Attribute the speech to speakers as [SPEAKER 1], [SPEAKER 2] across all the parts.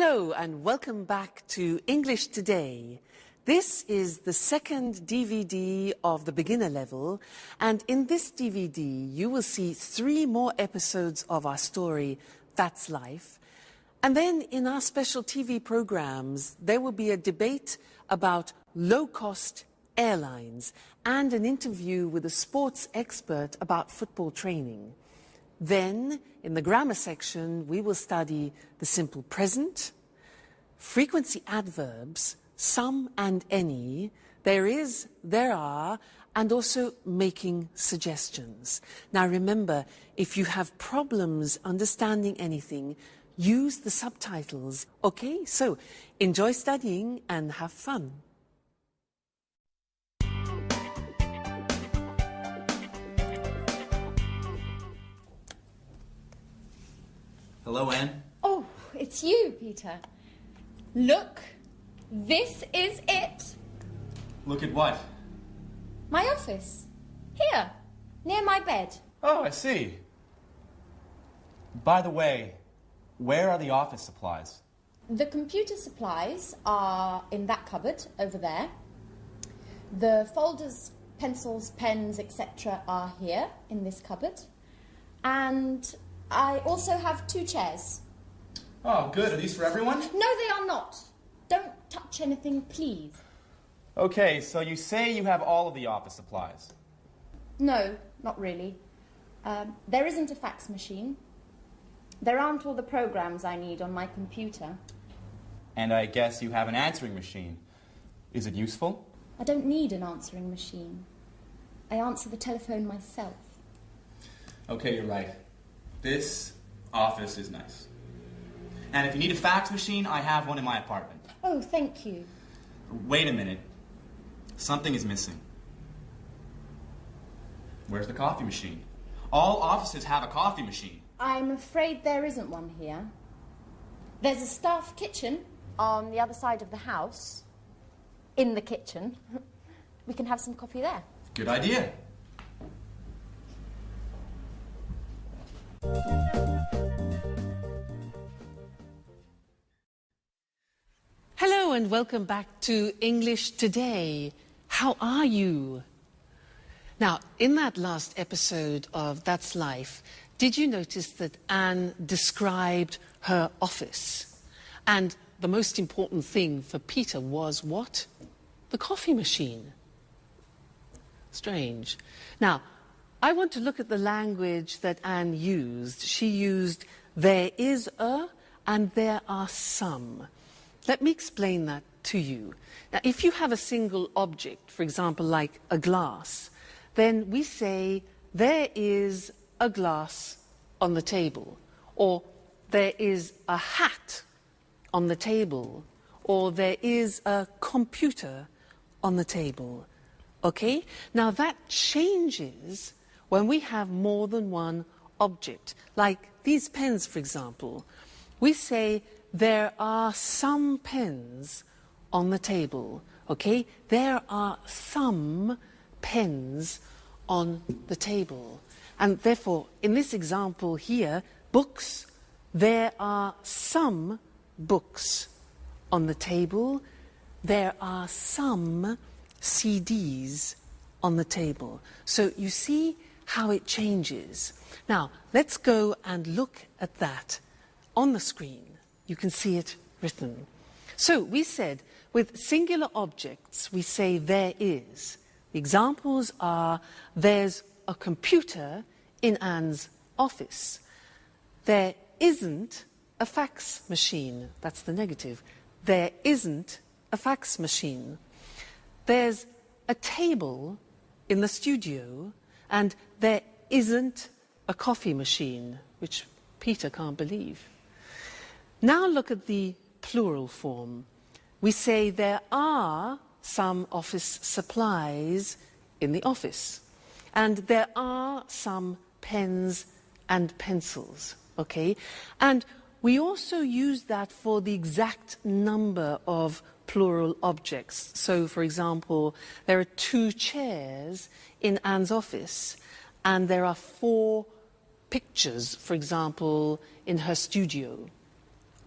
[SPEAKER 1] Hello and welcome back to English Today. This is the second DVD of the beginner level, and in this DVD you will see 3 more episodes of our story, That's Life. And then in our special TV programs there will be a debate about low-cost airlines and an interview with a sports expert about football training. Then, in the grammar section, we will study the simple present, frequency adverbs, some and any, there is, there are, and also making suggestions. Now remember, if you have problems understanding anything, use the subtitles. Okay, so enjoy studying and have fun.
[SPEAKER 2] Hello, Anne.
[SPEAKER 3] Oh, it's you, Peter. Look, this is it.
[SPEAKER 2] Look at what?
[SPEAKER 3] My office. Here, near my bed.
[SPEAKER 2] Oh, I see. By the way, where are the office supplies?
[SPEAKER 3] The computer supplies are in that cupboard over there. The folders, pencils, pens, etc. are here in this cupboard. And I also have 2 chairs.
[SPEAKER 2] Oh, good. Are these for everyone?
[SPEAKER 3] No, they are not. Don't touch anything, please.
[SPEAKER 2] Okay, so you say you have all of the office supplies.
[SPEAKER 3] No, not really. There isn't a fax machine. There aren't all the programs I need on my computer.
[SPEAKER 2] And I guess you have an answering machine. Is it useful?
[SPEAKER 3] I don't need an answering machine. I answer the telephone myself.
[SPEAKER 2] Okay, you're right. This office is nice. And if you need a fax machine, I have one in my apartment.
[SPEAKER 3] Oh, thank you.
[SPEAKER 2] Wait a minute. Something is missing. Where's the coffee machine? All offices have a coffee machine.
[SPEAKER 3] I'm afraid there isn't one here. There's a staff kitchen on the other side of the house. In the kitchen. We can have some coffee there.
[SPEAKER 2] Good idea.
[SPEAKER 1] Hello and welcome back to English Today. How are you? Now, in that last episode of That's Life, did you notice that Anne described her office? And the most important thing for Peter was what? The coffee machine. Strange. Now, I want to look at the language that Anne used. She used there is a and there are some. Let me explain that to you. Now, if you have a single object, for example, like a glass, then we say there is a glass on the table, or there is a hat on the table, or there is a computer on the table. Okay? Now, that changes when we have more than one object. Like these pens, for example. We say there are some pens on the table, okay? There are some pens on the table. And therefore, in this example here, books, there are some books on the table. There are some CDs on the table. So you see how it changes. Now, let's go and look at that on the screen. You can see it written. So we said with singular objects we say there is. The examples are there's a computer in Anne's office. There isn't a fax machine. That's the negative. There isn't a fax machine. There's a table in the studio and there isn't a coffee machine, which Peter can't believe. Now look at the plural form. We say there are some office supplies in the office. And there are some pens and pencils, okay? And we also use that for the exact number of plural objects. So, for example, there are 2 chairs in Anne's office, and there are 4 pictures, for example, in her studio.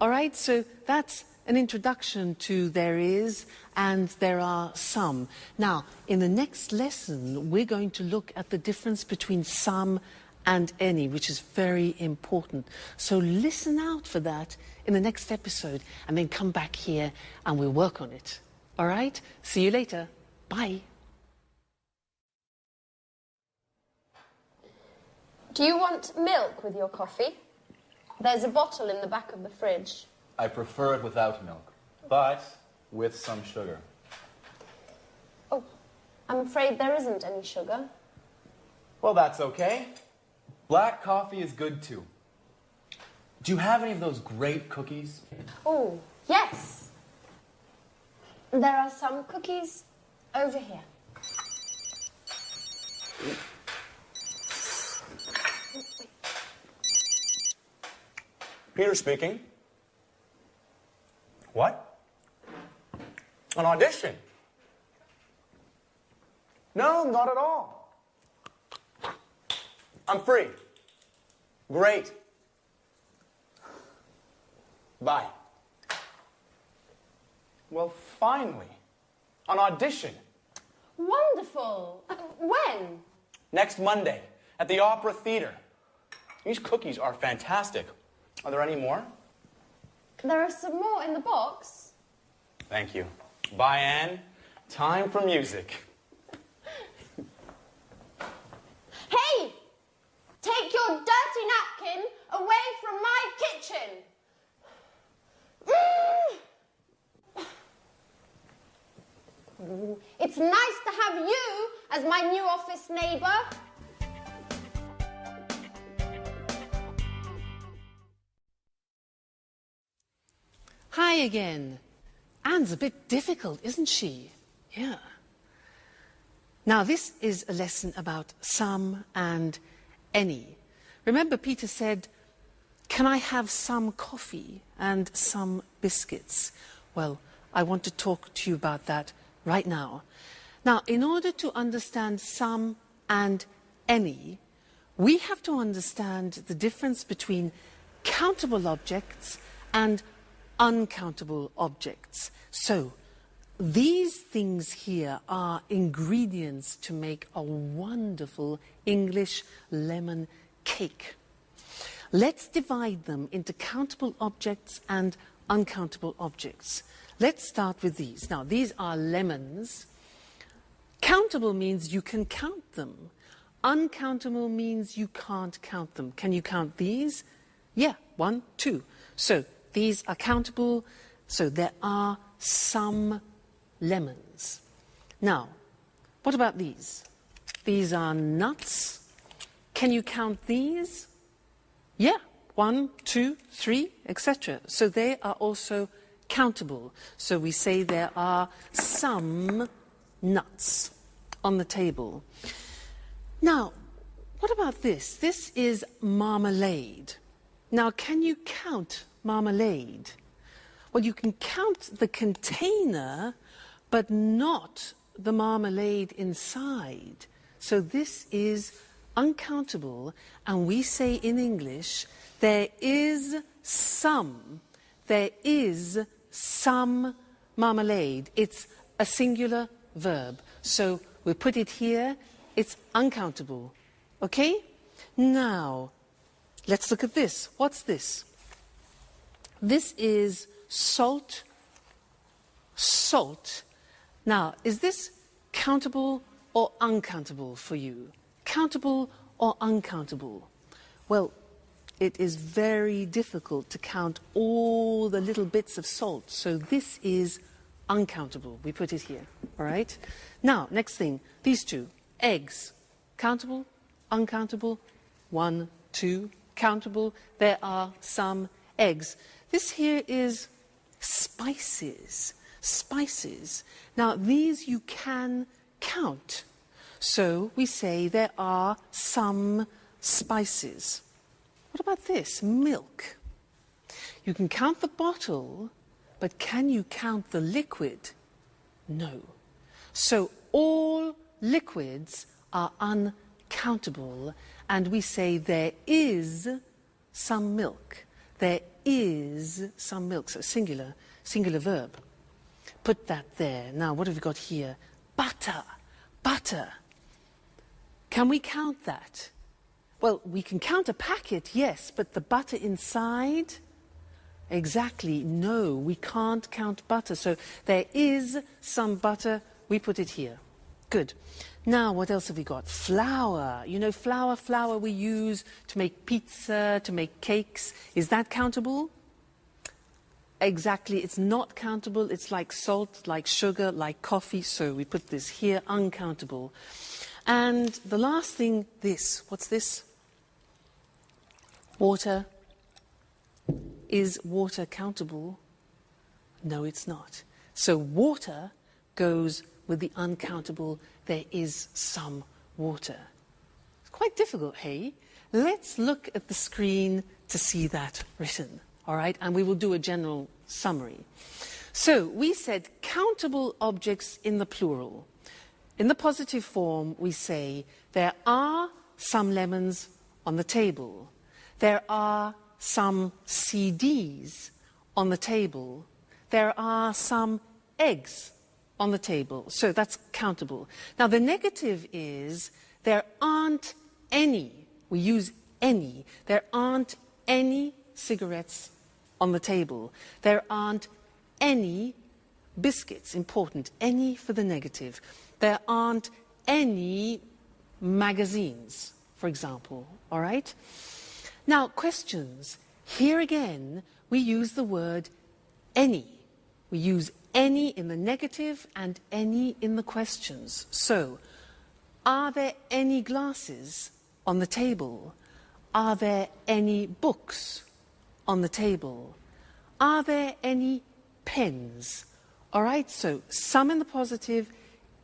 [SPEAKER 1] All right, so that's an introduction to there is and there are some. Now, in the next lesson, we're going to look at the difference between some and any, which is very important. So listen out for that in the next episode and then come back here and we'll work on it. All right? See you later. Bye.
[SPEAKER 4] Do you want milk with your coffee? There's a bottle in the back of the fridge.
[SPEAKER 2] I prefer it without milk, but with some sugar.
[SPEAKER 4] Oh, I'm afraid there isn't any sugar.
[SPEAKER 2] Well, that's okay. Black coffee is good too. Do you have any of those great cookies?
[SPEAKER 4] Oh, yes. There are some cookies over here.
[SPEAKER 5] Peter speaking. What? An audition? No, not at all. I'm free. Great. Bye. Well, finally, an audition.
[SPEAKER 4] Wonderful. When?
[SPEAKER 5] Next Monday at the Opera Theater. These cookies are fantastic. Are there any more?
[SPEAKER 4] There are some more in the box.
[SPEAKER 5] Thank you. Bye, Anne. Time for music.
[SPEAKER 4] Hey! Take your dirty napkin away from my kitchen. It's nice to have you as my new office neighbour.
[SPEAKER 1] Hi again. Anne's a bit difficult, isn't she? Yeah. Now, this is a lesson about some and any. Remember, Peter said, "Can I have some coffee and some biscuits?" Well, I want to talk to you about that right now. Now, in order to understand some and any, we have to understand the difference between countable objects and uncountable objects. So, these things here are ingredients to make a wonderful English lemon cake. Let's divide them into countable objects and uncountable objects. Let's start with these. Now, these are lemons. Countable means you can count them. Uncountable means you can't count them. Can you count these? Yeah, 1, 2. So, these are countable, so there are some lemons. Now, what about these? These are nuts. Can you count these? Yeah, 1, 2, 3, etc. So they are also countable. So we say there are some nuts on the table. Now, what about this? This is marmalade. Now, can you count marmalade? Well, you can count the container, but not the marmalade inside. So this is uncountable, and we say in English, there is some marmalade. It's a singular verb. So we put it here, it's uncountable. Okay? Now, let's look at this. What's this? This is salt. Salt. Now, is this countable or uncountable for you? Countable or uncountable? Well, it is very difficult to count all the little bits of salt. So this is uncountable. We put it here, all right? Now, next thing, these two. Eggs. Countable, uncountable, 1, 2, countable. There are some eggs. This here is spices. Spices. Now, these you can count. So we say there are some spices. What about this? Milk. You can count the bottle, but can you count the liquid? No. So all liquids are uncountable, and we say there is some milk. there is some milk. So singular verb. Put that there. Now, what have we got here? Butter. Butter. Can we count that? Well, we can count a packet, yes, but the butter inside? Exactly, no, we can't count butter. So there is some butter, we put it here. Good. Now, what else have we got? Flour. You know, flour we use to make pizza, to make cakes. Is that countable? Exactly, it's not countable. It's like salt, like sugar, like coffee. So we put this here, uncountable. And the last thing, this. What's this? Water. Is water countable? No, it's not. So water goes with the uncountable. There is some water. It's quite difficult, hey? Let's look at the screen to see that written, all right? And we will do a general summary. So we said countable objects in the plural. In the positive form, we say there are some lemons on the table. There are some CDs on the table. There are some eggs on the table. So that's countable. Now the negative is there aren't any. We use any. There aren't any cigarettes on the table. There aren't any biscuits. Important. Any for the negative. There aren't any magazines, for example. All right? Now, questions. Here again, we use the word any. We use any in the negative and any in the questions. So, are there any glasses on the table? Are there any books on the table? Are there any pens? All right, so some in the positive,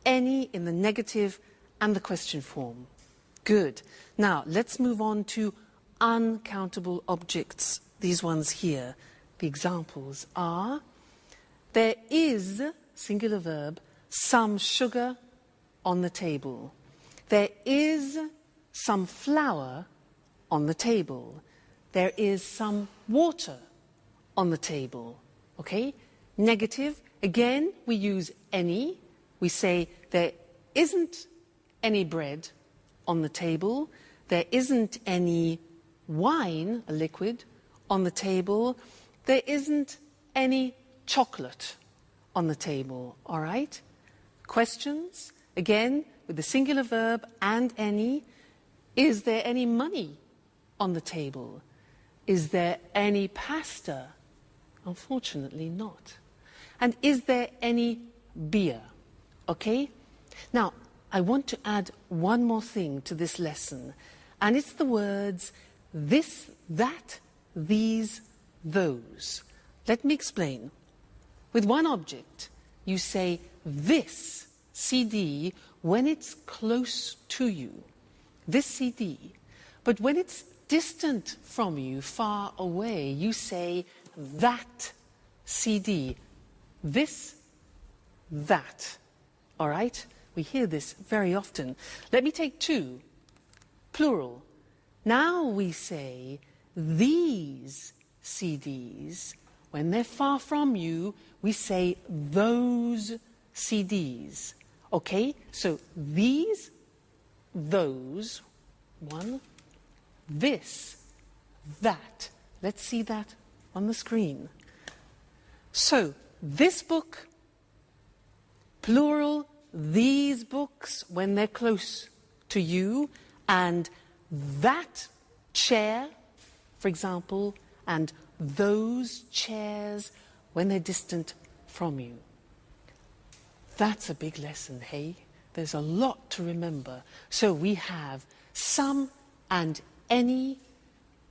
[SPEAKER 1] any in the negative, and the question form. Good. Now, let's move on to uncountable objects. These ones here. The examples are, there is, singular verb, some sugar on the table. There is some flour on the table. There is some water on the table. Okay? Negative, again, we use any. We say there isn't any bread on the table. There isn't any wine, a liquid, on the table. There isn't any chocolate on the table. All right? Questions? Again, with the singular verb and any. Is there any money on the table? Is there any pasta? Unfortunately not. And is there any beer? Okay? Now, I want to add one more thing to this lesson, and it's the words this, that, these, those. Let me explain. With one object, you say this CD when it's close to you. This CD. But when it's distant from you, far away, you say that CD. This, that. All right? We hear this very often. Let me take two. Plural. Now we say these CDs. When they're far from you, we say those CDs. Okay? So these, those, one, this, that. Let's see that on the screen. So, this book, plural, these books when they're close to you, and that chair, for example, and those chairs when they're distant from you. That's a big lesson, hey? There's a lot to remember. So we have some and any,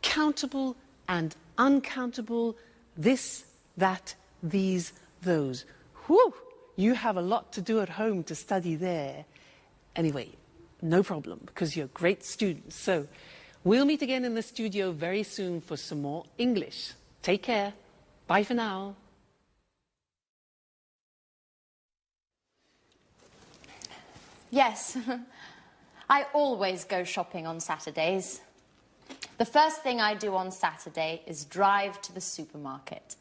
[SPEAKER 1] countable and uncountable, this, that, these, those. Whew! You have a lot to do at home to study there. Anyway, no problem, because you're great students. So we'll meet again in the studio very soon for some more English. Take care. Bye for now.
[SPEAKER 3] Yes, I always go shopping on Saturdays. The first thing I do on Saturday is drive to the supermarket.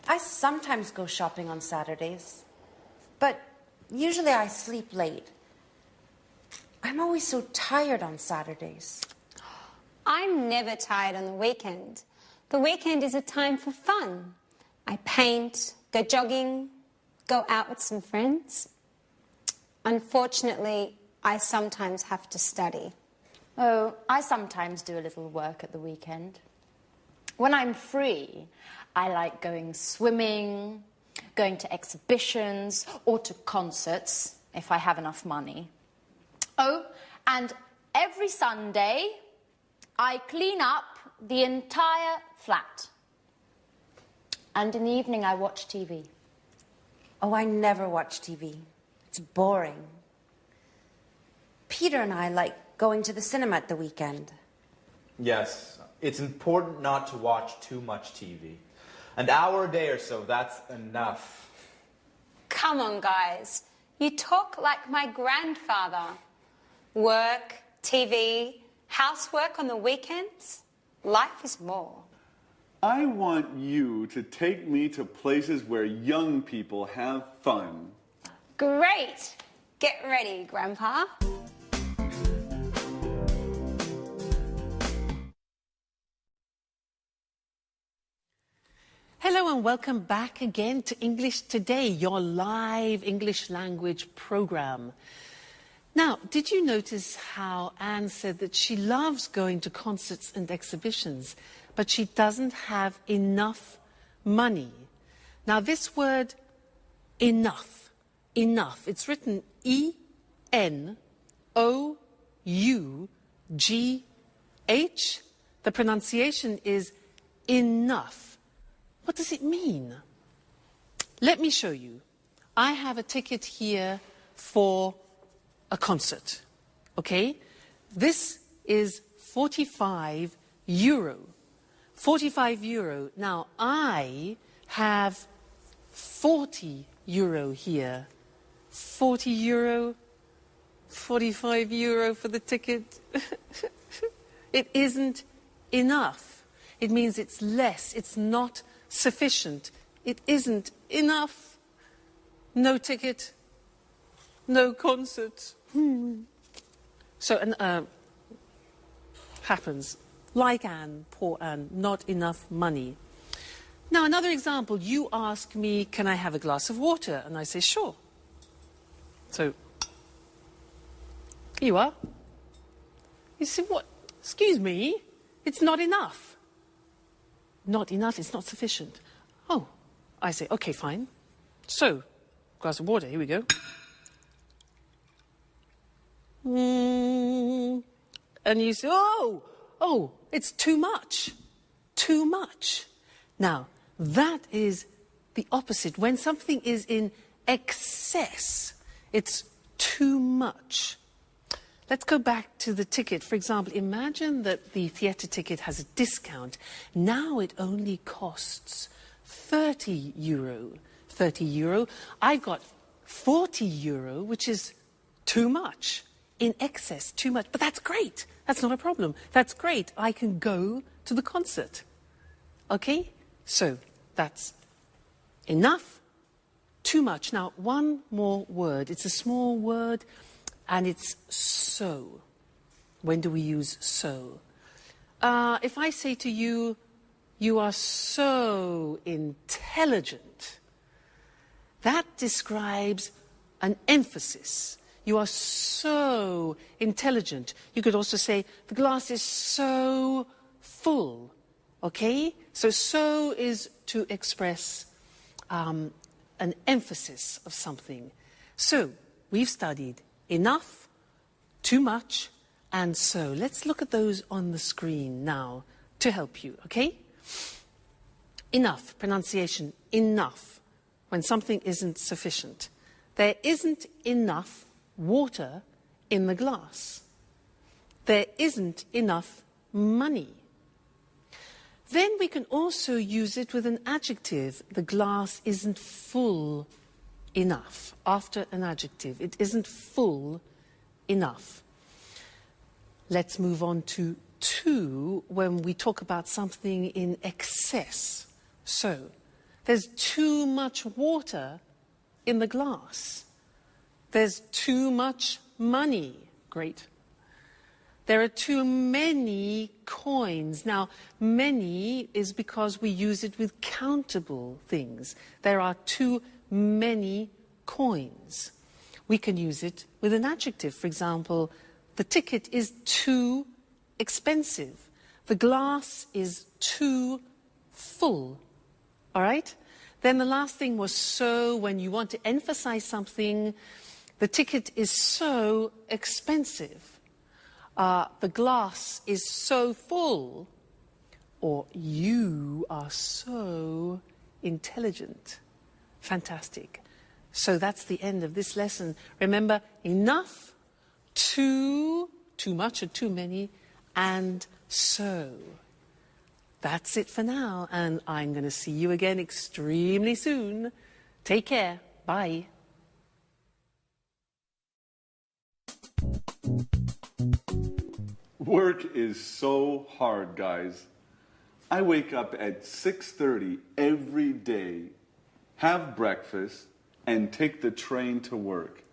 [SPEAKER 6] I sometimes go shopping on Saturdays, but usually I sleep late. I'm always so tired on Saturdays.
[SPEAKER 7] I'm never tired on the weekend. The weekend is a time for fun. I paint, go jogging, go out with some friends. Unfortunately, I sometimes have to study.
[SPEAKER 3] Oh, I sometimes do a little work at the weekend. When I'm free, I like going swimming, going to exhibitions, or to concerts, if I have enough money. Oh, and every Sunday, I clean up the entire flat. And in the evening, I watch TV.
[SPEAKER 6] Oh, I never watch TV. It's boring. Peter and I like going to the cinema at the weekend.
[SPEAKER 8] Yes, it's important not to watch too much TV. An hour a day or so, that's enough.
[SPEAKER 7] Come on, guys. You talk like my grandfather. Work, TV, housework on the weekends. Life is more.
[SPEAKER 9] I want you to take me to places where young people have fun.
[SPEAKER 7] Great. Get ready, Grandpa.
[SPEAKER 1] Hello and welcome back again to English Today, your live English language program. Now, did you notice how Anne said that she loves going to concerts and exhibitions, but she doesn't have enough money? Now, this word enough, it's written E-N-O-U-G-H. The pronunciation is enough. What does it mean? Let me show you. I have a ticket here for a concert, okay? This is 45 euro. 45 euro. Now, I have 40 euro here. 40 euro, 45 euro for the ticket. It isn't enough. It means it's less. It's not sufficient. It isn't enough. No ticket, no concert. So, happens. Like Anne, poor Anne, not enough money. Now, another example. You ask me, can I have a glass of water? And I say, sure. So, here you are. You say, what? Excuse me, it's not enough. Not enough, it's not sufficient. Oh, I say, okay, fine. So, glass of water, here we go. And you say, oh, it's too much. Too much. Now, that is the opposite. When something is in excess, it's too much. Let's go back to the ticket. For example, imagine that the theatre ticket has a discount. Now it only costs 30 euro. 30 euro. I've got 40 euro, which is too much. In excess, too much. But that's great. That's not a problem. That's great. I can go to the concert. Okay? So, that's enough, too much. Now, one more word. It's a small word, and it's so. When do we use so? If I say to you, you are so intelligent, that describes an emphasis. You are so intelligent. You could also say, the glass is so full. Okay? So is to express an emphasis of something. So, we've studied enough, too much, and so. Let's look at those on the screen now to help you, okay? Enough, pronunciation, enough, when something isn't sufficient. There isn't enough water in the glass. There isn't enough money. Then we can also use it with an adjective. The glass isn't full enough. After an adjective, it isn't full enough. let's move on to 2 when we talk about something in excess. So, there's too much water in the glass. There's too much money. Great. There are too many coins. Now, many is because we use it with countable things. There are too many coins. We can use it with an adjective. For example, the ticket is too expensive. The glass is too full. All right? Then the last thing was so. When you want to emphasize something, the ticket is so expensive. The glass is so full, or you are so intelligent. Fantastic. So that's the end of this lesson. Remember, enough, too much or too many, and so. That's it for now, and I'm going to see you again extremely soon. Take care. Bye.
[SPEAKER 9] Work is so hard, guys. I wake up at 6:30 every day, have breakfast, and take the train to work.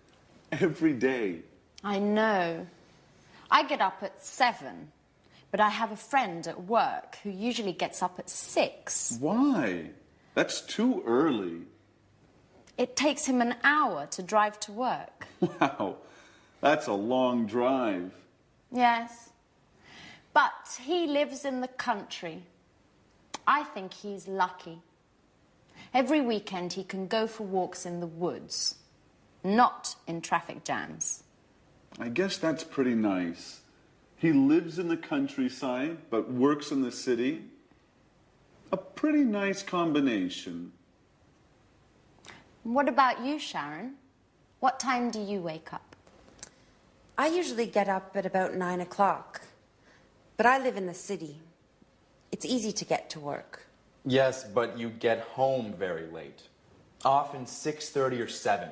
[SPEAKER 9] Every day.
[SPEAKER 6] I know. I get up at 7, but I have a friend at work who usually gets up at 6.
[SPEAKER 9] Why? That's too early.
[SPEAKER 6] It takes him an hour to drive to work.
[SPEAKER 9] Wow, that's a long drive.
[SPEAKER 6] Yes. But he lives in the country. I think he's lucky. Every weekend he can go for walks in the woods, not in traffic jams.
[SPEAKER 9] I guess that's pretty nice. He lives in the countryside, but works in the city. A pretty nice combination.
[SPEAKER 6] What about you, Sharon? What time do you wake up?
[SPEAKER 10] I usually get up at about 9 o'clock. But I live in the city. It's easy to get to work.
[SPEAKER 8] Yes, but you get home very late. Often 6:30 or 7.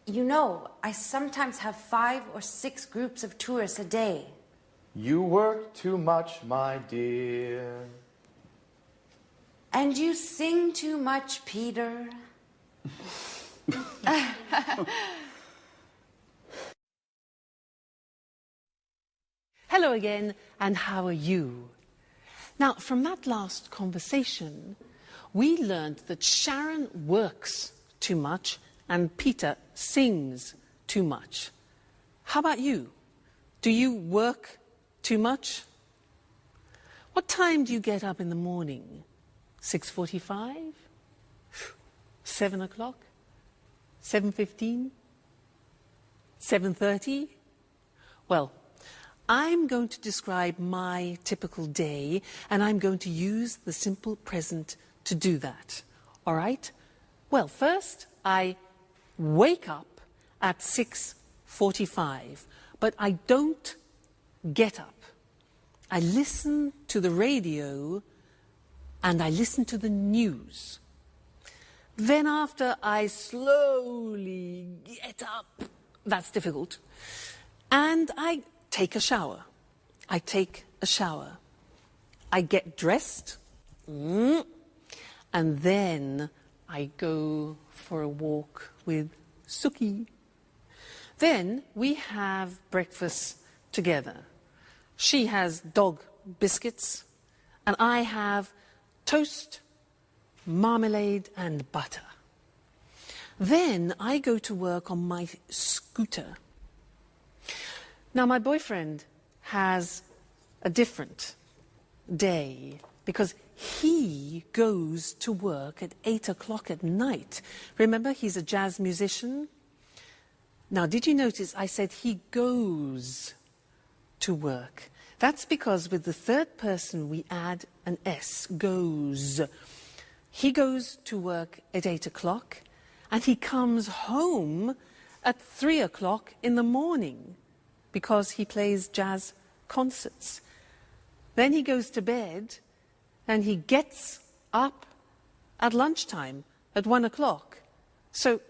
[SPEAKER 10] You know, I sometimes have 5 or 6 groups of tourists a day.
[SPEAKER 8] You work too much, my dear.
[SPEAKER 10] And you sing too much, Peter.
[SPEAKER 1] Hello again, and how are you? Now, from that last conversation, we learned that Sharon works too much and Peter sings too much. How about you? Do you work too much? What time do you get up in the morning? 6:45? 7 o'clock? 7:15? 7:30? Well, I'm going to describe my typical day, and I'm going to use the simple present to do that. All right? Well, first, I wake up at 6:45, but I don't get up. I listen to the radio, and I listen to the news. Then after, I slowly get up. That's difficult. And I take a shower. I take a shower. I get dressed. And then I go for a walk with Suki. Then we have breakfast together. She has dog biscuits, and I have toast, marmalade, and butter. Then I go to work on my scooter. Now, my boyfriend has a different day because he goes to work at 8 o'clock at night. Remember, he's a jazz musician. Now, did you notice I said he goes to work? That's because with the third person we add an S, goes. He goes to work at 8 o'clock and he comes home at 3 o'clock in the morning, because he plays jazz concerts. Then he goes to bed and he gets up at lunchtime at 1 o'clock. So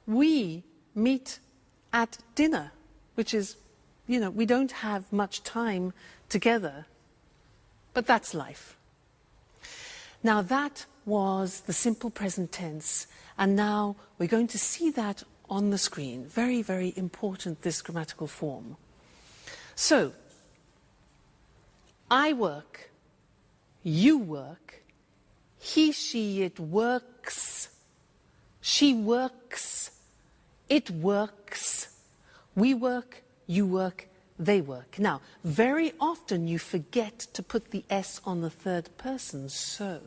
[SPEAKER 1] we meet at dinner, which is we don't have much time together. But that's life. Now that was the simple present tense, and now we're going to see that on the screen. Very, very important, this grammatical form. So, I work, you work, he, she, it works, she works, it works, we work, you work, they work. Now, very often you forget to put the S on the third person, so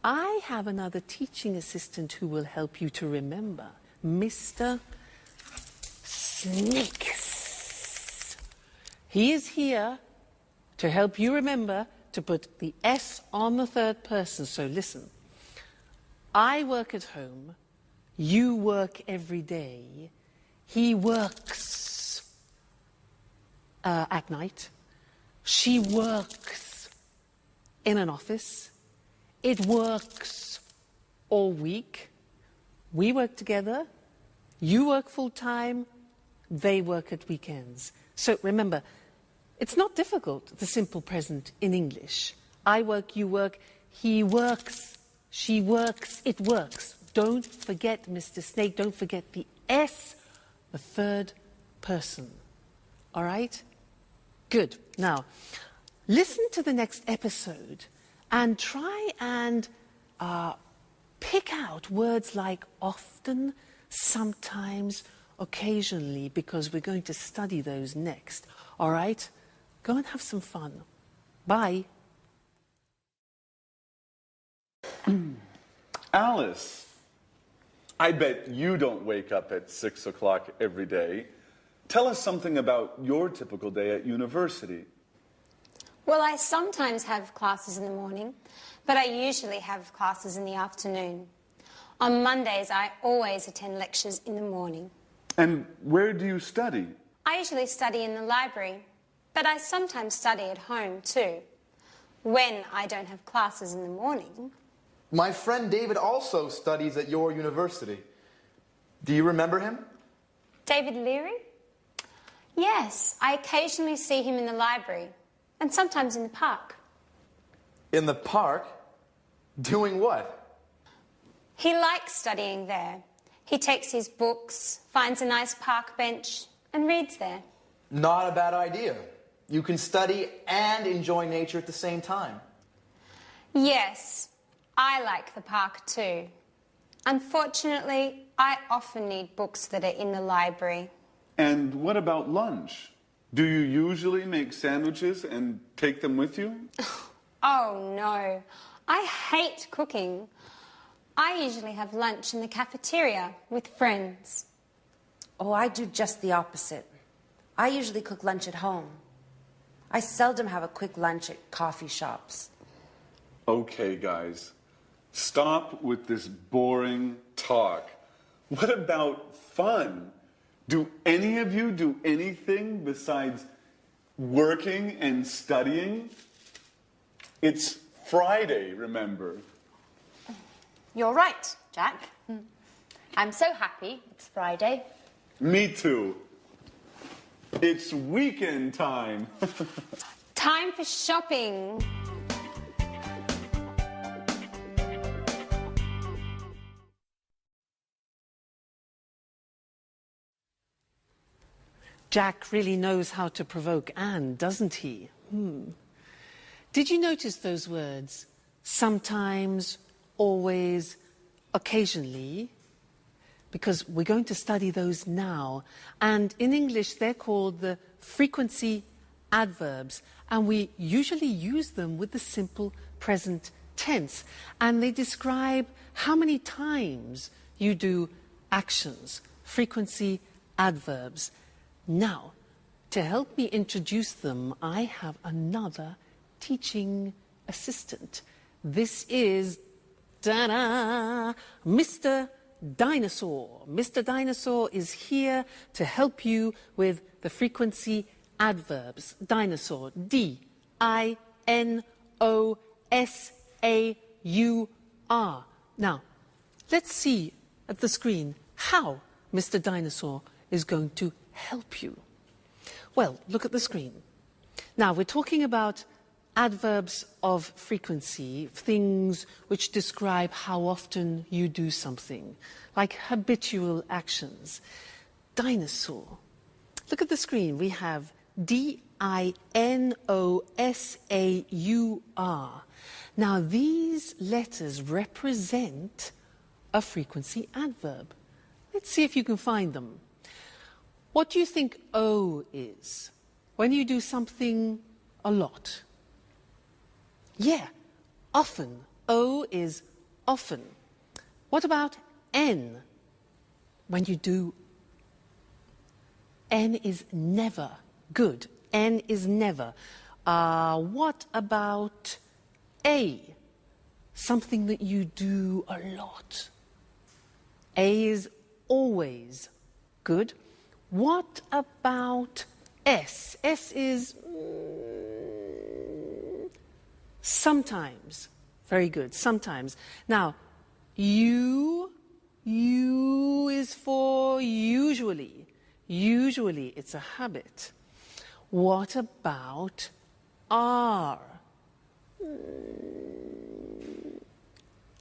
[SPEAKER 1] I have another teaching assistant who will help you to remember. Mr. Snakes. He is here to help you remember to put the S on the third person. So listen. I work at home. You work every day. He works at night. She works in an office. It works all week. We work together. You work full time. They work at weekends. So remember, it's not difficult, the simple present in English. I work, you work, he works, she works, it works. Don't forget, Mr. Snake, don't forget the S, the third person. All right? Good. Now, listen to the next episode and try and pick out words like often, sometimes, occasionally, because we're going to study those next. All right? Go and have some fun. Bye.
[SPEAKER 9] Alice, I bet you don't wake up at 6 o'clock every day. Tell us something about your typical day at university.
[SPEAKER 7] Well, I sometimes have classes in the morning, but I usually have classes in the afternoon. On Mondays, I always attend lectures in the morning.
[SPEAKER 9] And where do you study?
[SPEAKER 7] I usually study in the library, but I sometimes study at home too, when I don't have classes in the morning.
[SPEAKER 11] My friend David also studies at your university. Do you remember him?
[SPEAKER 7] David Leary? Yes, I occasionally see him in the library, and sometimes in the park.
[SPEAKER 11] In the park? Doing what?
[SPEAKER 7] He likes studying there. He takes his books, finds a nice park bench, and reads there.
[SPEAKER 11] Not a bad idea. You can study and enjoy nature at the same time.
[SPEAKER 7] Yes, I like the park too. Unfortunately, I often need books that are in the library.
[SPEAKER 9] And what about lunch? Do you usually make sandwiches and take them with you?
[SPEAKER 7] Oh no, I hate cooking. I usually have lunch in the cafeteria with friends.
[SPEAKER 10] Oh, I do just the opposite. I usually cook lunch at home. I seldom have a quick lunch at coffee shops.
[SPEAKER 9] Okay, guys. Stop with this boring talk. What about fun? Do any of you do anything besides working and studying? It's Friday, remember?
[SPEAKER 6] You're right, Jack. I'm so happy it's Friday.
[SPEAKER 9] Me too. It's weekend time.
[SPEAKER 7] Time for shopping.
[SPEAKER 1] Jack really knows how to provoke Anne, doesn't he? Did you notice those words? Sometimes, always, occasionally? Because we're going to study those now. And in English, they're called the frequency adverbs. And we usually use them with the simple present tense. And they describe how many times you do actions, frequency adverbs. Now, to help me introduce them, I have another teaching assistant. This is, ta-da, Mr. Dinosaur. Mr. Dinosaur is here to help you with the frequency adverbs. Dinosaur, D-I-N-O-S-A-U-R. Now, let's see at the screen how Mr. Dinosaur is going to help you. Well, look at the screen. Now, we're talking about adverbs of frequency, things which describe how often you do something, like habitual actions. Dinosaur. Look at the screen. We have D-I-N-O-S-A-U-R. Now, these letters represent a frequency adverb. Let's see if you can find them. What do you think O is? When you do something a lot. Yeah, often. O is often. What about N? When you do, N is never. Good. N is never. What about A? Something that you do a lot. A is always. Good. What about S? S is sometimes. Very good, sometimes. Now, U is for usually. Usually, it's a habit. What about R?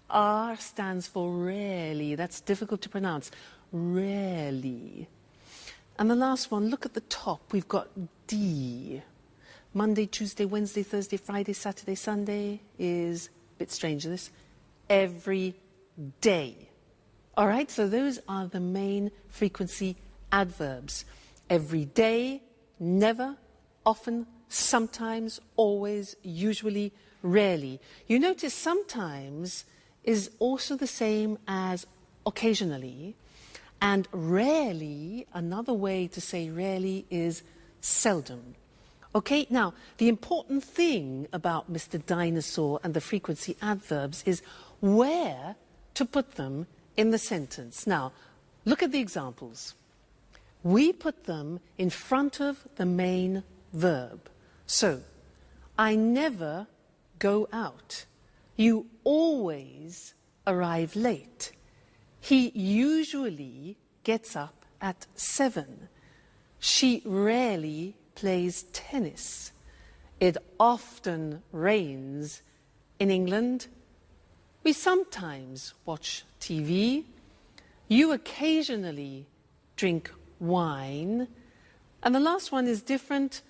[SPEAKER 1] R stands for rarely. That's difficult to pronounce. Rarely. And the last one, look at the top. We've got D. Monday, Tuesday, Wednesday, Thursday, Friday, Saturday, Sunday is, a bit strange this, every day. All right, so those are the main frequency adverbs. Every day, never, often, sometimes, always, usually, rarely. You notice sometimes is also the same as occasionally, and rarely, another way to say rarely is seldom. Okay, now, the important thing about Mr. Dinosaur and the frequency adverbs is where to put them in the sentence. Now, look at the examples. We put them in front of the main verb. So, I never go out. You always arrive late. He usually gets up at 7. She rarely plays tennis. It often rains in England. We sometimes watch TV. You occasionally drink wine. And the last one is different.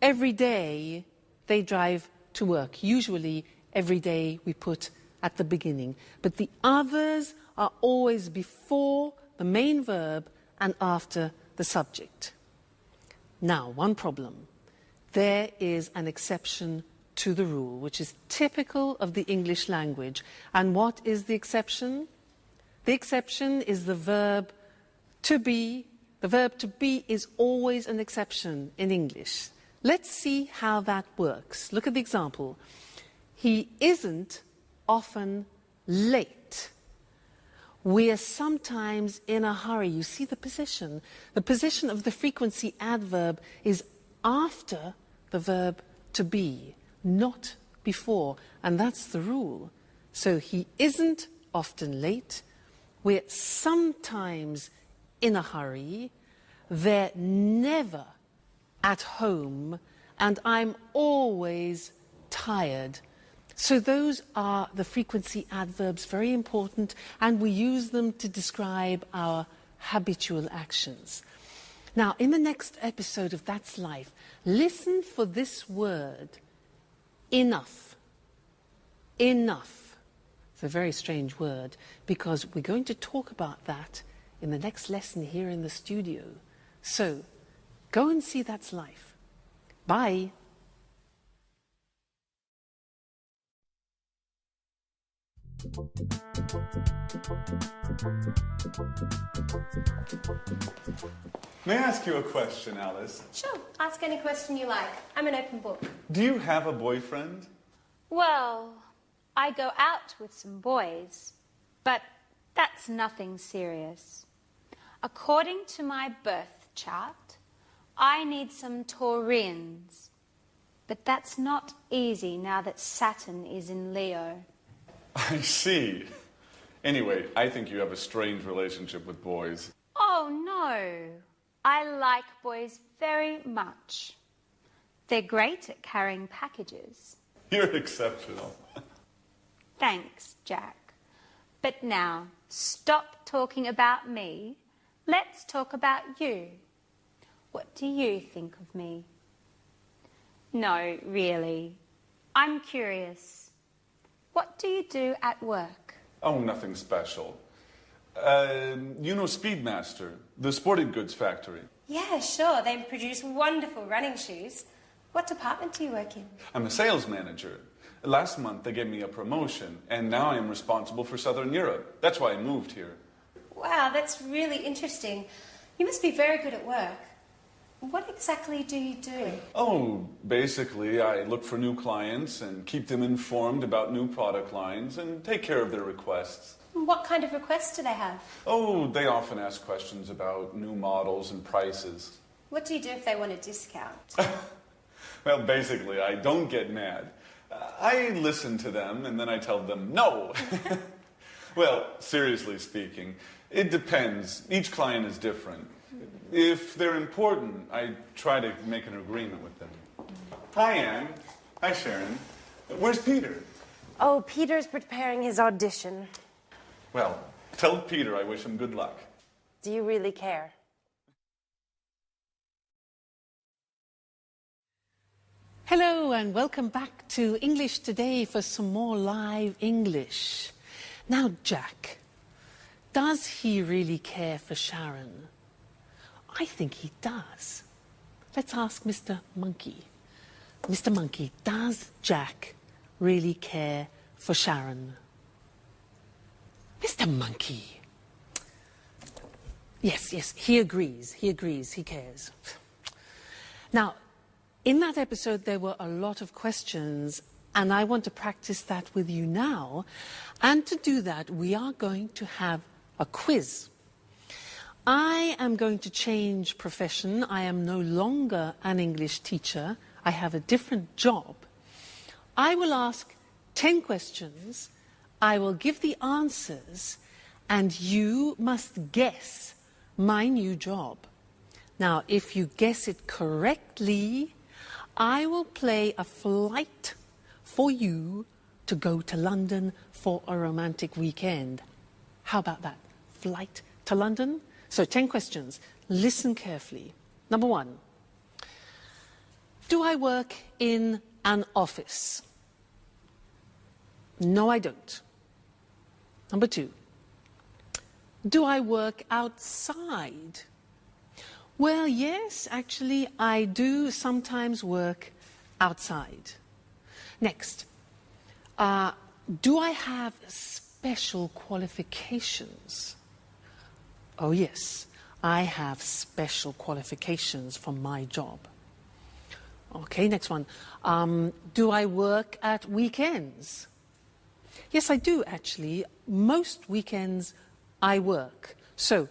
[SPEAKER 1] Every day they drive to work. Usually every day we put at the beginning. But the others are always before the main verb and after the subject. Now, one problem. There is an exception to the rule, which is typical of the English language. And what is the exception? The exception is the verb to be. The verb to be is always an exception in English. Let's see how that works. Look at the example. He isn't often late. We are sometimes in a hurry. You see the position. The position of the frequency adverb is after the verb to be, not before. And that's the rule. So he isn't often late. We're sometimes in a hurry. They're never at home. And I'm always tired. So those are the frequency adverbs, very important, and we use them to describe our habitual actions. Now, in the next episode of That's Life, listen for this word, enough. Enough. It's a very strange word, because we're going to talk about that in the next lesson here in the studio. So, go and see That's Life. Bye.
[SPEAKER 9] May I ask you a question, Alice?
[SPEAKER 4] Sure, ask any question you like. I'm an open book.
[SPEAKER 9] Do you have a boyfriend?
[SPEAKER 7] Well, I go out with some boys, but that's nothing serious. According to my birth chart, I need some Taurians. But that's not easy now that Saturn is in Leo.
[SPEAKER 9] I see. Anyway, I think you have a strange relationship with boys.
[SPEAKER 7] Oh, no. I like boys very much. They're great at carrying packages.
[SPEAKER 9] You're exceptional.
[SPEAKER 7] Thanks, Jack. But now, stop talking about me. Let's talk about you. What do you think of me? No, really. I'm curious. What do you do at work?
[SPEAKER 9] Oh, nothing special. You know Speedmaster, the sporting goods factory.
[SPEAKER 12] Yeah, sure. They produce wonderful running shoes. What department do you work in?
[SPEAKER 9] I'm a sales manager. Last month they gave me a promotion, and now I'm responsible for Southern Europe. That's why I moved here.
[SPEAKER 12] Wow, that's really interesting. You must be very good at work. What exactly do you do?
[SPEAKER 9] Oh, basically, I look for new clients and keep them informed about new product lines and take care of their requests.
[SPEAKER 12] What kind of requests do they have?
[SPEAKER 9] Oh, they often ask questions about new models and prices.
[SPEAKER 12] What do you do if they want a discount?
[SPEAKER 9] Well, basically, I don't get mad. I listen to them and then I tell them no. Well, seriously speaking, it depends. Each client is different. If they're important, I try to make an agreement with them. Hi, Anne. Hi, Sharon. Where's Peter?
[SPEAKER 10] Oh, Peter's preparing his audition.
[SPEAKER 9] Well, tell Peter I wish him good luck.
[SPEAKER 10] Do you really care?
[SPEAKER 1] Hello and welcome back to English Today for some more live English. Now, Jack, does he really care for Sharon? I think he does. Let's ask Mr. Monkey. Mr. Monkey, does Jack really care for Sharon? Mr. Monkey. Yes, he agrees, he cares. Now, in that episode, there were a lot of questions, and I want to practice that with you now. And to do that, we are going to have a quiz. I am going to change profession. I am no longer an English teacher. I have a different job. I will ask 10 questions. I will give the answers, and you must guess my new job. Now, if you guess it correctly, I will play a flight for you to go to London for a romantic weekend. How about that? Flight to London? So 10 questions. Listen carefully. Number 1. Do I work in an office? No, I don't. Number 2. Do I work outside? Well, yes, actually, I do sometimes work outside. Next, do I have special qualifications? Oh, yes, I have special qualifications for my job. Okay, next one. Do I work at weekends? Yes, I do, actually. Most weekends I work. So,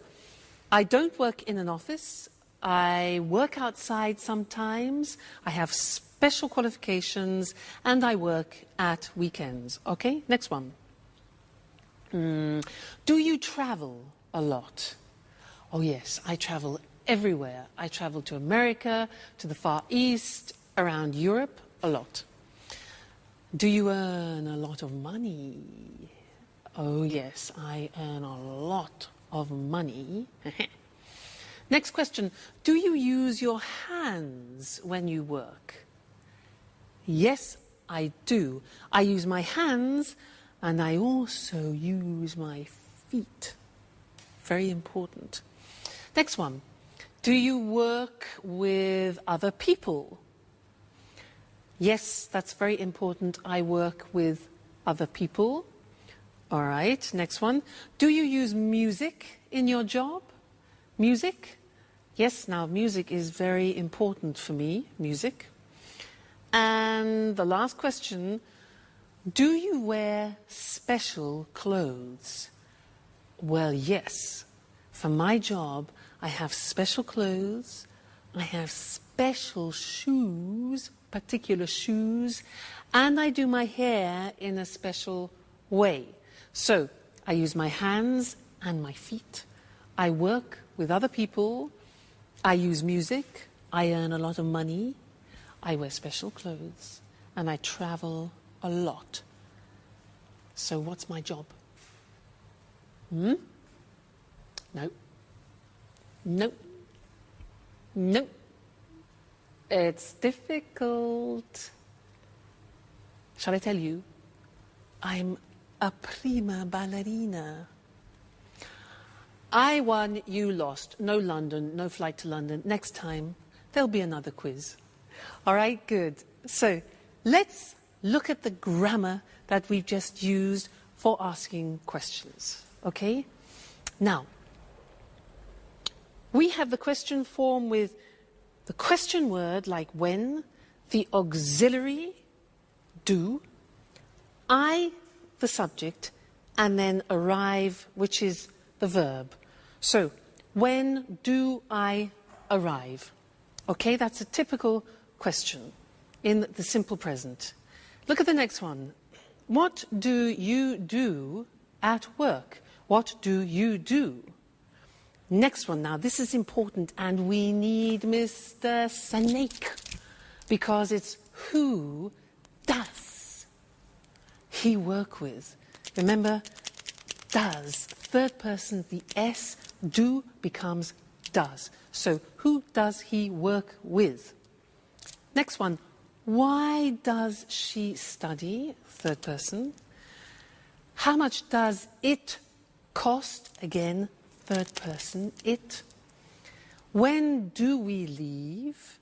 [SPEAKER 1] I don't work in an office. I work outside sometimes. I have special qualifications, and I work at weekends. Okay, next one. Do you travel a lot? Oh, yes, I travel everywhere. I travel to America, to the Far East, around Europe, a lot. Do you earn a lot of money? Oh, yes, I earn a lot of money. Next question. Do you use your hands when you work? Yes, I do. I use my hands and I also use my feet. Very important. Next one. Do you work with other people? Yes, that's very important. I work with other people. All right, next one. Do you use music in your job? Music? Yes, now music is very important for me, music. And the last question, do you wear special clothes? Well, yes. For my job, I have special clothes, I have special shoes, particular shoes, and I do my hair in a special way. So, I use my hands and my feet. I work with other people, I use music, I earn a lot of money, I wear special clothes, and I travel a lot. So what's my job? No. No. No. It's difficult. Shall I tell you? I'm a prima ballerina. I won, you lost. No London, no flight to London. Next time, there'll be another quiz. All right, good. So let's look at the grammar that we've just used for asking questions, okay? Now, we have the question form with the question word like when, the auxiliary, do, I, the subject, and then arrive, which is the verb. So, when do I arrive? Okay, that's a typical question in the simple present. Look at the next one. What do you do at work? What do you do? Next one now, this is important, and we need Mr. Snake, because it's who does he work with? Remember, does, third person, the S, do becomes does. So who does he work with? Next one, why does she study? Third person. How much does it cost? Again, third person, it. When do we leave?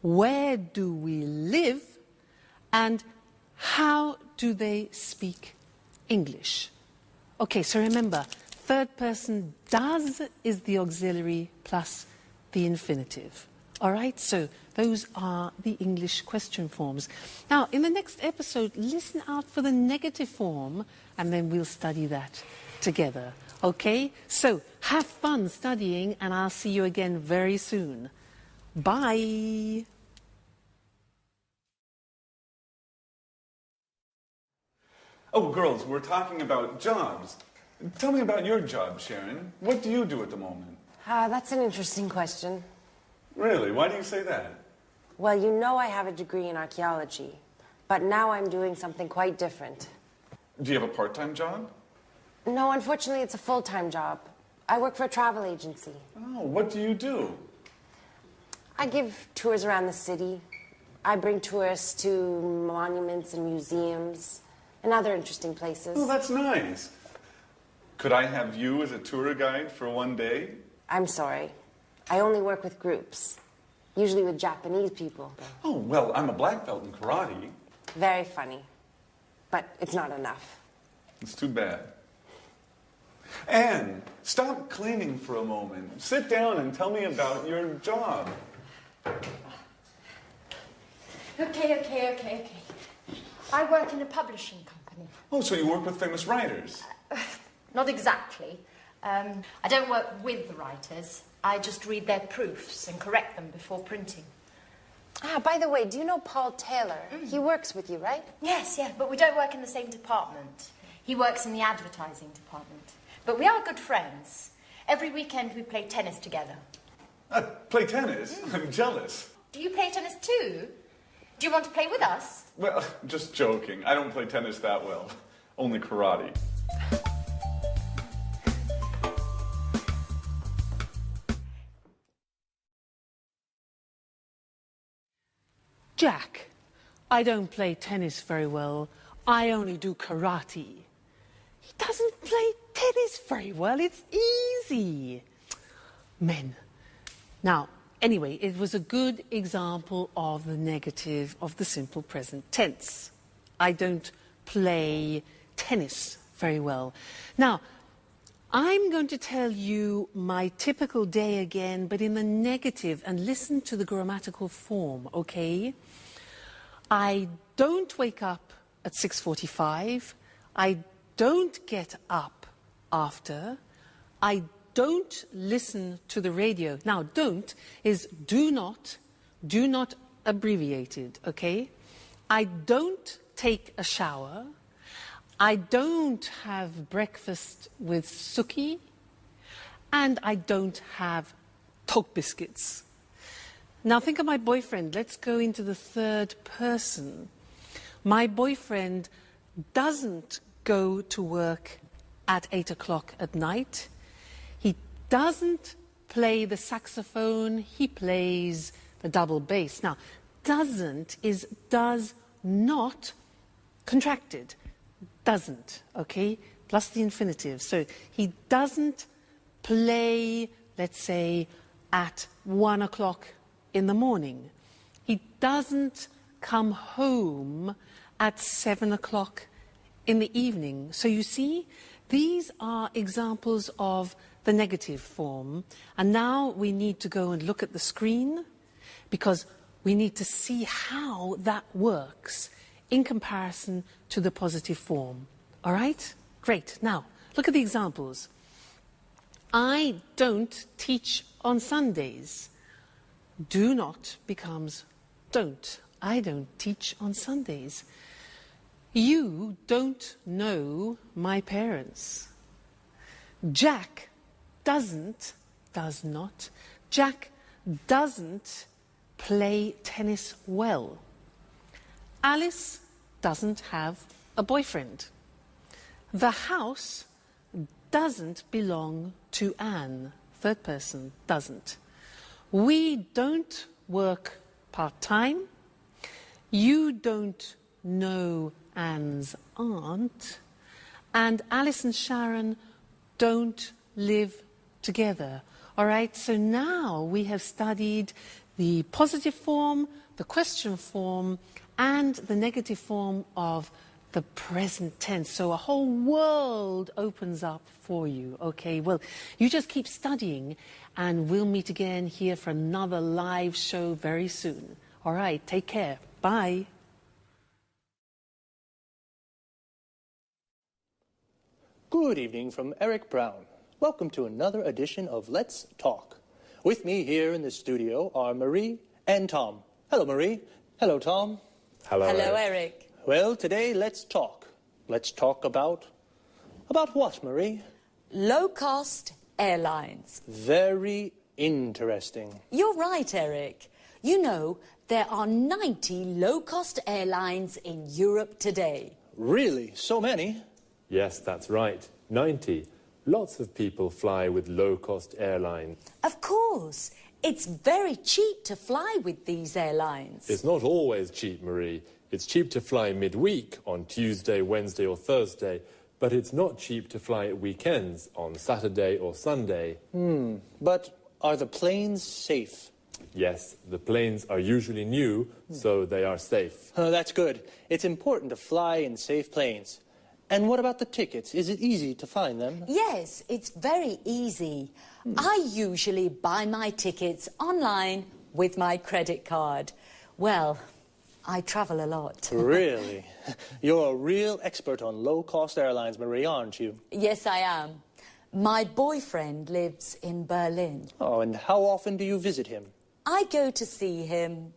[SPEAKER 1] Where do we live? And how do they speak English? Okay, so remember, third person does is the auxiliary plus the infinitive. All right, so those are the English question forms. Now, in the next episode, listen out for the negative form, and then we'll study that together. Okay, so have fun studying, and I'll see you again very soon. Bye.
[SPEAKER 9] Oh, girls, we're talking about jobs. Tell me about your job, Sharon. What do you do at the moment?
[SPEAKER 10] That's an interesting question.
[SPEAKER 9] Really? Why do you say that?
[SPEAKER 10] Well, you know I have a degree in archaeology, but now I'm doing something quite different.
[SPEAKER 9] Do you have a part-time job?
[SPEAKER 10] No, unfortunately, it's a full-time job. I work for a travel agency.
[SPEAKER 9] Oh, what do you do?
[SPEAKER 10] I give tours around the city. I bring tourists to monuments and museums and other interesting places.
[SPEAKER 9] Oh, that's nice. Could I have you as a tour guide for one day?
[SPEAKER 10] I'm sorry. I only work with groups, usually with Japanese people.
[SPEAKER 9] Oh, well, I'm a black belt in karate.
[SPEAKER 10] Very funny, but it's not enough.
[SPEAKER 9] It's too bad. Anne, stop cleaning for a moment. Sit down and tell me about your job.
[SPEAKER 3] Okay. I work in a publishing company.
[SPEAKER 9] Oh, so you work with famous writers?
[SPEAKER 3] Not exactly. I don't work with the writers. I just read their proofs and correct them before printing.
[SPEAKER 10] By the way, do you know Paul Taylor? He works with you, right?
[SPEAKER 3] Yes, but we don't work in the same department. He works in the advertising department. But we are good friends. Every weekend we play tennis together.
[SPEAKER 9] Play tennis? I'm jealous.
[SPEAKER 3] Do you play tennis too? Do you want to play with us?
[SPEAKER 9] Well, just joking. I don't play tennis that well. Only karate.
[SPEAKER 1] Jack, I don't play tennis very well. I only do karate. He doesn't play tennis very well. It's easy. Men. Now, anyway, it was a good example of the negative of the simple present tense. I don't play tennis very well. Now, I'm going to tell you my typical day again, but in the negative, and listen to the grammatical form, okay? I don't wake up at 6:45. I don't get up after. I don't listen to the radio. Now, don't is do not abbreviated, okay? I don't take a shower. I don't have breakfast with Suki. And I don't have Dog biscuits. Now think of my boyfriend. Let's go into the third person. My boyfriend doesn't go to work at 8 o'clock at night. He doesn't play the saxophone. He plays the double bass. Now, doesn't is does not contracted. Doesn't, okay? Plus the infinitive. So he doesn't play, let's say, at 1 o'clock in the morning. He doesn't come home at 7 o'clock in the evening. So you see, these are examples of the negative form. And now we need to go and look at the screen because we need to see how that works in comparison to the positive form. All right? Great. Now, look at the examples. I don't teach on Sundays. Do not becomes don't. I don't teach on Sundays. You don't know my parents. Jack doesn't, does not. Jack doesn't play tennis well. Alice doesn't have a boyfriend. The house doesn't belong to Anne. Third person, doesn't. We don't work part-time. You don't know Anne's aunt. And Alice and Sharon don't live together. All right, so now we have studied the positive form, the question form, and the negative form of the present tense. So a whole world opens up for you. Okay, well, you just keep studying and we'll meet again here for another live show very soon. All right, take care. Bye.
[SPEAKER 13] Good evening from Eric Brown. Welcome to another edition of Let's Talk. With me here in the studio are Marie and Tom. Hello, Marie. Hello, Tom.
[SPEAKER 14] Hello, Eric.
[SPEAKER 13] Well, today, let's talk. Let's talk about what, Marie?
[SPEAKER 14] Low-cost airlines.
[SPEAKER 13] Very interesting.
[SPEAKER 14] You're right, Eric. You know, there are 90 low-cost airlines in Europe today.
[SPEAKER 13] Really? So many?
[SPEAKER 15] Yes, that's right. 90. Lots of people fly with low-cost airlines.
[SPEAKER 14] Of course. It's very cheap to fly with these airlines.
[SPEAKER 15] It's not always cheap, Marie. It's cheap to fly midweek on Tuesday, Wednesday or Thursday, but it's not cheap to fly at weekends on Saturday or Sunday.
[SPEAKER 13] But are the planes safe?
[SPEAKER 15] Yes, the planes are usually new, so they are safe.
[SPEAKER 13] Oh, that's good. It's important to fly in safe planes. And what about the tickets? Is it easy to find them?
[SPEAKER 14] Yes, it's very easy. I usually buy my tickets online with my credit card. Well, I travel a lot.
[SPEAKER 13] Really? You're a real expert on low-cost airlines, Marie, aren't you?
[SPEAKER 14] Yes, I am. My boyfriend lives in Berlin.
[SPEAKER 13] Oh, and how often do you visit him?
[SPEAKER 14] I go to see him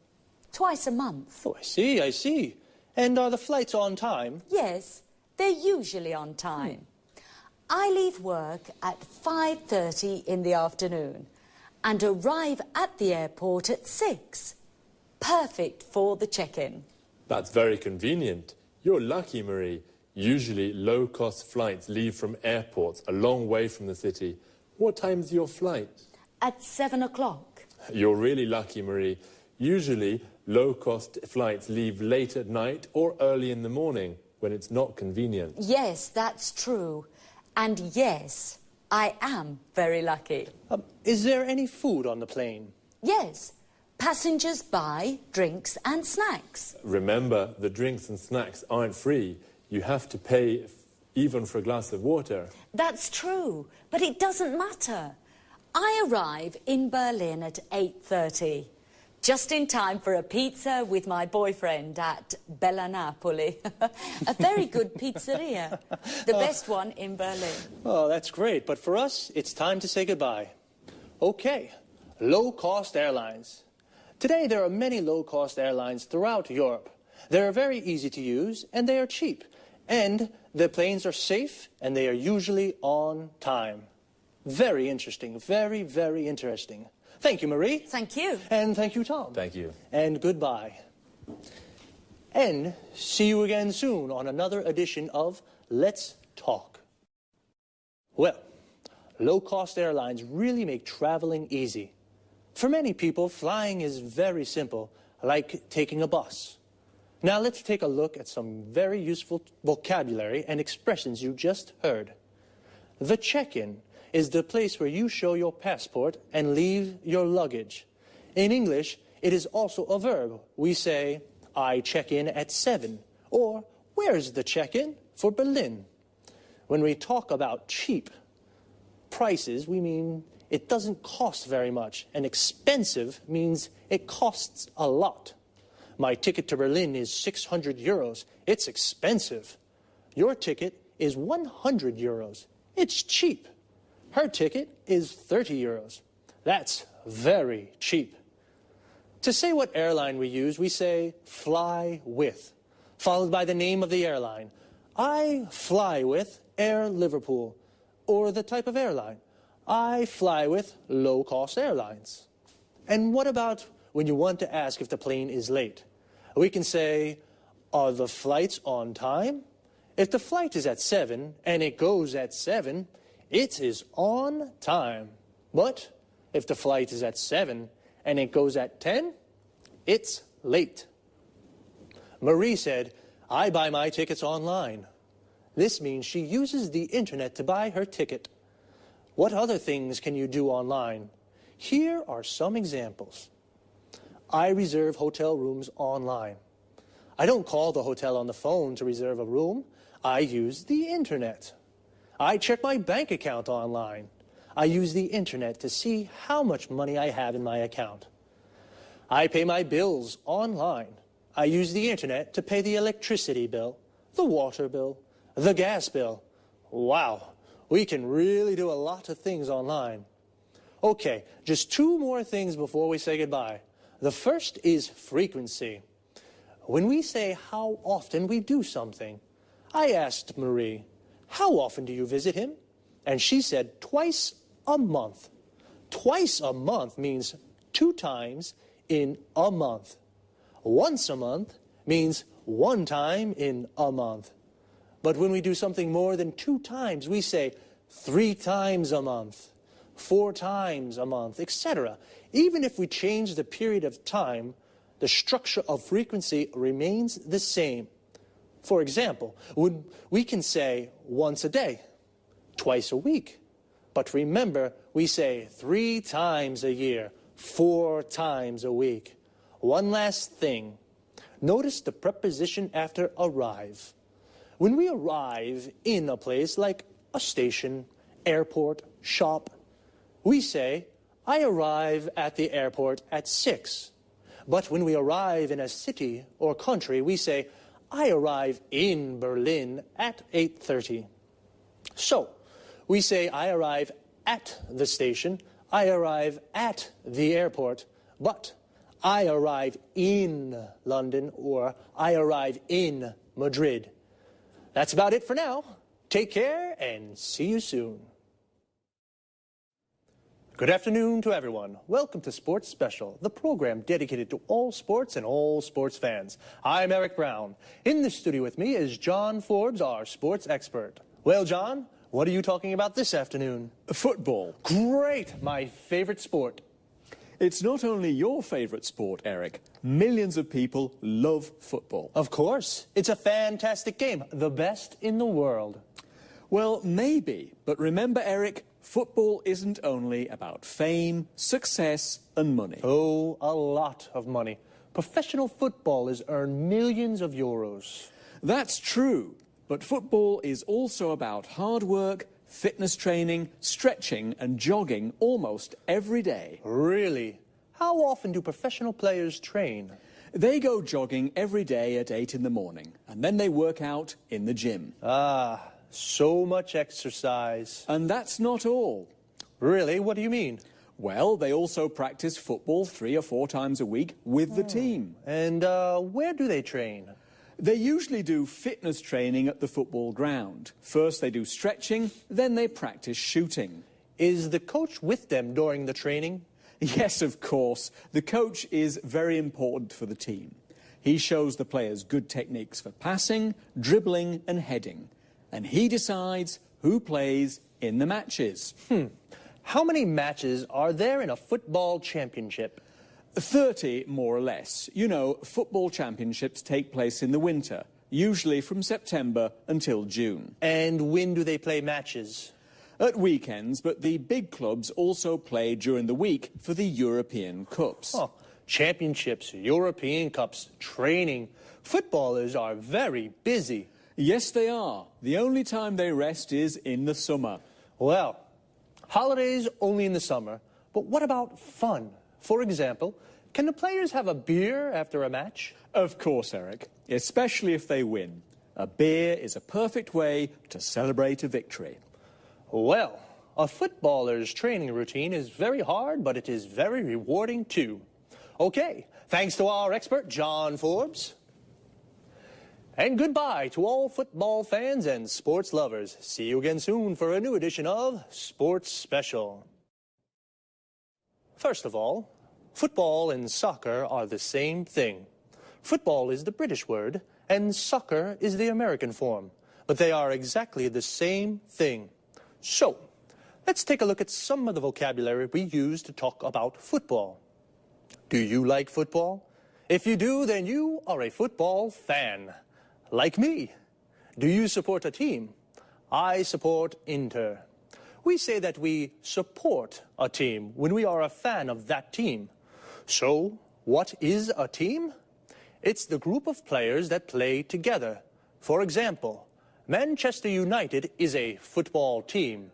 [SPEAKER 14] twice a month.
[SPEAKER 13] Oh, I see. And are the flights on time?
[SPEAKER 14] Yes, they're usually on time. I leave work at 5:30 in the afternoon and arrive at the airport at 6. Perfect for the check-in.
[SPEAKER 15] That's very convenient. You're lucky, Marie. Usually low-cost flights leave from airports a long way from the city. What time's your flight?
[SPEAKER 14] At 7 o'clock.
[SPEAKER 15] You're really lucky, Marie. Usually low-cost flights leave late at night or early in the morning when it's not convenient.
[SPEAKER 14] Yes, that's true. And yes, I am very lucky.
[SPEAKER 13] Is there any food on the plane?
[SPEAKER 14] Yes. Passengers buy drinks and snacks.
[SPEAKER 15] Remember, the drinks and snacks aren't free. You have to pay even for a glass of water.
[SPEAKER 14] That's true, but it doesn't matter. I arrive in Berlin at 8:30, just in time for a pizza with my boyfriend at Bella Napoli. A very good pizzeria, the best one in Berlin.
[SPEAKER 13] Oh, that's great, but for us, it's time to say goodbye. Okay, low-cost airlines. Today, there are many low-cost airlines throughout Europe. They are very easy to use, and they are cheap. And the planes are safe, and they are usually on time. Very interesting, very, very interesting. Thank you, Marie.
[SPEAKER 14] Thank you.
[SPEAKER 13] And thank you, Tom.
[SPEAKER 15] Thank you.
[SPEAKER 13] And goodbye. And see you again soon on another edition of Let's Talk. Well, low-cost airlines really make traveling easy. For many people, flying is very simple, like taking a bus. Now let's take a look at some very useful vocabulary and expressions you just heard. The check-in is the place where you show your passport and leave your luggage. In English, it is also a verb. We say, I check in at 7, or where's the check-in for Berlin? When we talk about cheap prices, we mean it doesn't cost very much, and expensive means it costs a lot. My ticket to Berlin is 600 euros. It's expensive. Your ticket is 100 euros. It's cheap. Her ticket is 30 euros. That's very cheap. To say what airline we use, we say fly with, followed by the name of the airline. I fly with Air Liverpool, or the type of airline. I fly with low-cost airlines. And what about when you want to ask if the plane is late? We can say, are the flights on time? If the flight is at 7 and it goes at 7, it is on time. But if the flight is at 7 and it goes at 10, it's late. Marie said, I buy my tickets online. This means she uses the internet to buy her ticket. What other things can you do online? Here are some examples. I reserve hotel rooms online. I don't call the hotel on the phone to reserve a room. I use the internet. I check my bank account online. I use the internet to see how much money I have in my account. I pay my bills online. I use the internet to pay the electricity bill, the water bill, the gas bill. Wow, we can really do a lot of things online. Okay, just 2 more things before we say goodbye. The first is frequency. When we say how often we do something, I asked Marie, how often do you visit him? And she said twice a month. Twice a month means 2 times in a month. Once a month means 1 time in a month. But when we do something more than 2 times, we say 3 times a month, 4 times a month, etc. Even if we change the period of time, the structure of frequency remains the same. For example, we can say once a day, twice a week. But remember, we say 3 times a year, 4 times a week. One last thing. Notice the preposition after arrive. When we arrive in a place like a station, airport, shop, we say, I arrive at the airport at 6. But when we arrive in a city or country, we say, I arrive in Berlin at 8:30. So, we say, I arrive at the station, I arrive at the airport, but I arrive in London or I arrive in Madrid. That's about it for now. Take care and see you soon. Good afternoon to everyone. Welcome to Sports Special, the program dedicated to all sports and all sports fans. I'm Eric Brown. In the studio with me is John Forbes, our sports expert. Well, John, what are you talking about this afternoon?
[SPEAKER 16] Football.
[SPEAKER 13] Great, my favorite sport.
[SPEAKER 16] It's not only your favorite sport, Eric. Millions of people love football.
[SPEAKER 13] Of course. It's a fantastic game, the best in the world.
[SPEAKER 16] Well, maybe, but remember, Eric, football isn't only about fame, success, and money.
[SPEAKER 13] Oh, a lot of money. Professional footballers earn millions of euros.
[SPEAKER 16] That's true, but football is also about hard work, fitness training, stretching, and jogging almost every day.
[SPEAKER 13] Really? How often do professional players train?
[SPEAKER 16] They go jogging every day at 8 in the morning, and then they work out in the gym.
[SPEAKER 13] Ah, so much exercise.
[SPEAKER 16] And that's not all.
[SPEAKER 13] Really? What do you mean?
[SPEAKER 16] Well, they also practice football 3 or 4 times a week with the team.
[SPEAKER 13] And where do they train?
[SPEAKER 16] They usually do fitness training at the football ground. First they do stretching, then they practice shooting.
[SPEAKER 13] Is the coach with them during the training?
[SPEAKER 16] Yes, of course. The coach is very important for the team. He shows the players good techniques for passing, dribbling and heading. And he decides who plays in the matches.
[SPEAKER 13] How many matches are there in a football championship?
[SPEAKER 16] 30, more or less. You know, football championships take place in the winter, usually from September until June.
[SPEAKER 13] And when do they play matches?
[SPEAKER 16] At weekends, but the big clubs also play during the week for the European Cups.
[SPEAKER 13] Oh, championships, European Cups, training. Footballers are very busy.
[SPEAKER 16] Yes, they are. The only time they rest is in the summer.
[SPEAKER 13] Well, holidays only in the summer, but what about fun? For example, can the players have a beer after a match?
[SPEAKER 16] Of course, Eric, especially if they win. A beer is a perfect way to celebrate a victory.
[SPEAKER 13] Well, a footballer's training routine is very hard, but it is very rewarding too. Okay, thanks to our expert, John Forbes. And goodbye to all football fans and sports lovers. See you again soon for a new edition of Sports Special. First of all, football and soccer are the same thing. Football is the British word, and soccer is the American form. But they are exactly the same thing. So, let's take a look at some of the vocabulary we use to talk about football. Do you like football? If you do, then you are a football fan. Like me. Do you support a team? I support Inter. We say that we support a team when we are a fan of that team. So, what is a team? It's the group of players that play together. For example, Manchester United is a football team.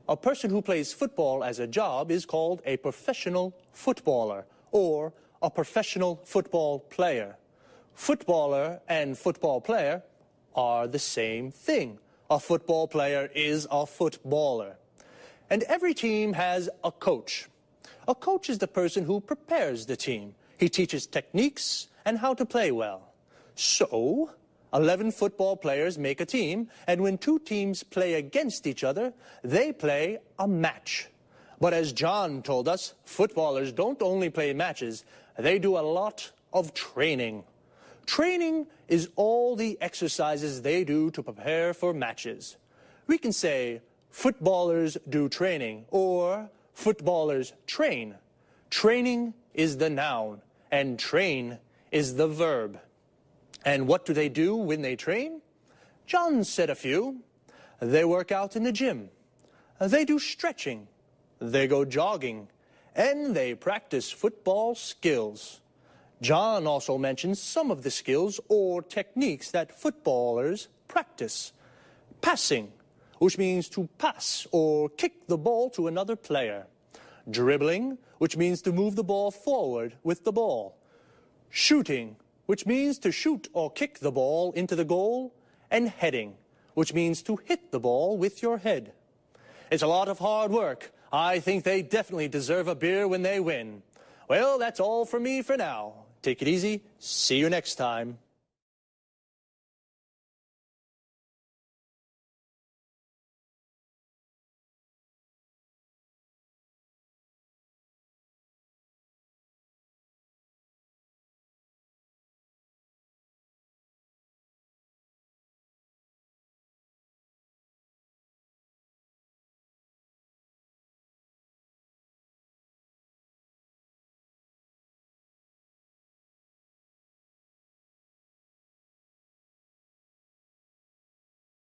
[SPEAKER 13] A person who plays football as a job is called a professional footballer or a professional football player. Footballer and football player are the same thing. A football player is a footballer. And every team has a coach. A coach is the person who prepares the team. He teaches techniques and how to play well. So, 11 football players make a team, and when two teams play against each other, they play a match. But as John told us, footballers don't only play matches, they do a lot of training. Training is all the exercises they do to prepare for matches. We can say, footballers do training, or footballers train. Training is the noun, and train is the verb. And what do they do when they train? John said a few. They work out in the gym. They do stretching. They go jogging. And they practice football skills. John also mentions some of the skills or techniques that footballers practice. Passing, which means to pass or kick the ball to another player. Dribbling, which means to move the ball forward with the ball. Shooting, which means to shoot or kick the ball into the goal. And heading, which means to hit the ball with your head. It's a lot of hard work. I think they definitely deserve a beer when they win. Well, that's all from me for now. Take it easy. See you next time.